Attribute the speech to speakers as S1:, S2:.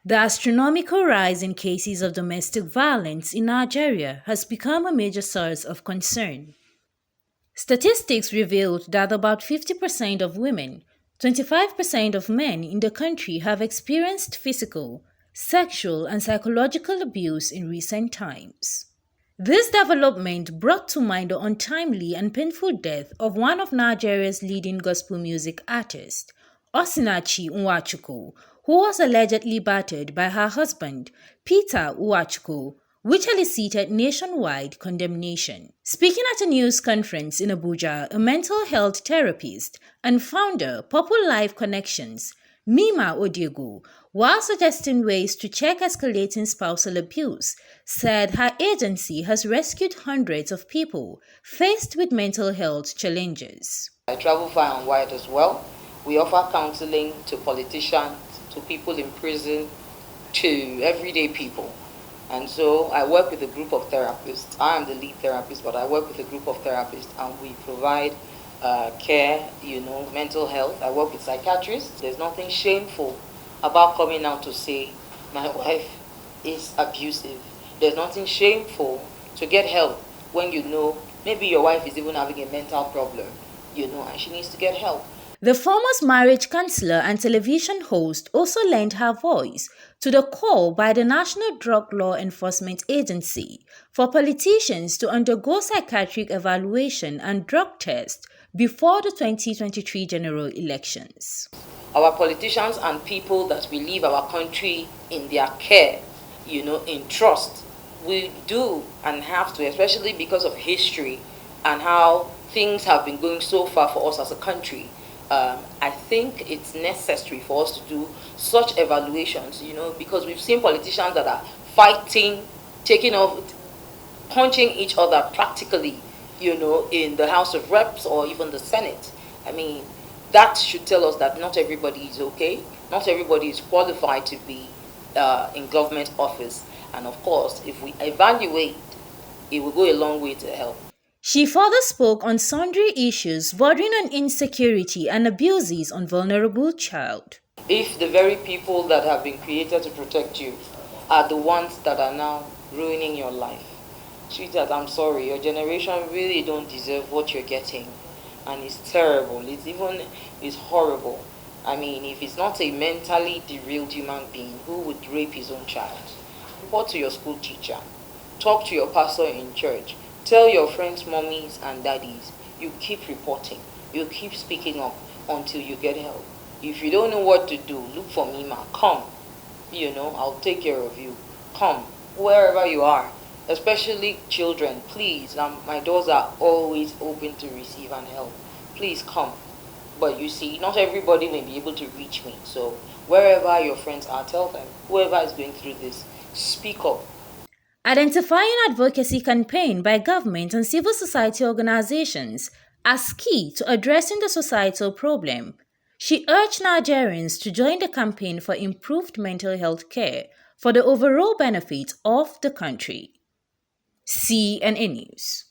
S1: The astronomical rise in cases of domestic violence in Nigeria has become a major source of concern. Statistics revealed that about 50% of women, 25% of men in the country have experienced physical, sexual, and psychological abuse in recent times. This development brought to mind the untimely and painful death of one of Nigeria's leading gospel music artists, Osinachi Nwachukwu, who was allegedly battered by her husband, Peter Nwachukwu, which elicited nationwide condemnation. Speaking at a news conference in Abuja, a mental health therapist and founder, Purple Life Connections, Mima Odiegwu, while suggesting ways to check escalating spousal abuse, said her agency has rescued hundreds of people faced with mental health challenges.
S2: I travel far and wide as well. We offer counseling to politicians, to people in prison, to everyday people. And so I work with a group of therapists. I am the lead therapist, but I work with a group of therapists, and we provide care, mental health. I work with psychiatrists. There's nothing shameful about coming out to say, my wife is abusive. There's nothing shameful to get help when you know maybe your wife is even having a mental problem, and she needs to get help.
S1: The former marriage counselor and television host also lent her voice to the call by the National Drug Law Enforcement Agency for politicians to undergo psychiatric evaluation and drug tests before the 2023 general elections.
S2: Our politicians and people that we leave our country in their care, in trust, we do and have to, especially because of history and how things have been going so far for us as a country. I think it's necessary for us to do such evaluations, because we've seen politicians that are fighting, punching each other practically, in the House of Reps or even the Senate. I mean, that should tell us that not everybody is okay. Not everybody is qualified to be in government office. And of course, if we evaluate, it will go a long way to help.
S1: She further spoke on sundry issues bordering on insecurity and abuses on vulnerable child.
S2: If the very people that have been created to protect you are the ones that are now ruining your life, sweetheart, I'm sorry, your generation really don't deserve what you're getting. And it's terrible, it's horrible. I mean, if it's not a mentally derailed human being, who would rape his own child? Report to your school teacher. Talk to your pastor in church. Tell your friends, mommies and daddies. You keep reporting. You keep speaking up until you get help. If you don't know what to do, look for Mima. Come. I'll take care of you. Come, wherever you are. Especially children, please. My doors are always open to receive and help. Please come. But you see, not everybody may be able to reach me. So wherever your friends are, tell them. Whoever is going through this, speak up.
S1: Identifying advocacy campaign by government and civil society organizations as key to addressing the societal problem, she urged Nigerians to join the campaign for improved mental health care for the overall benefit of the country. CNN News.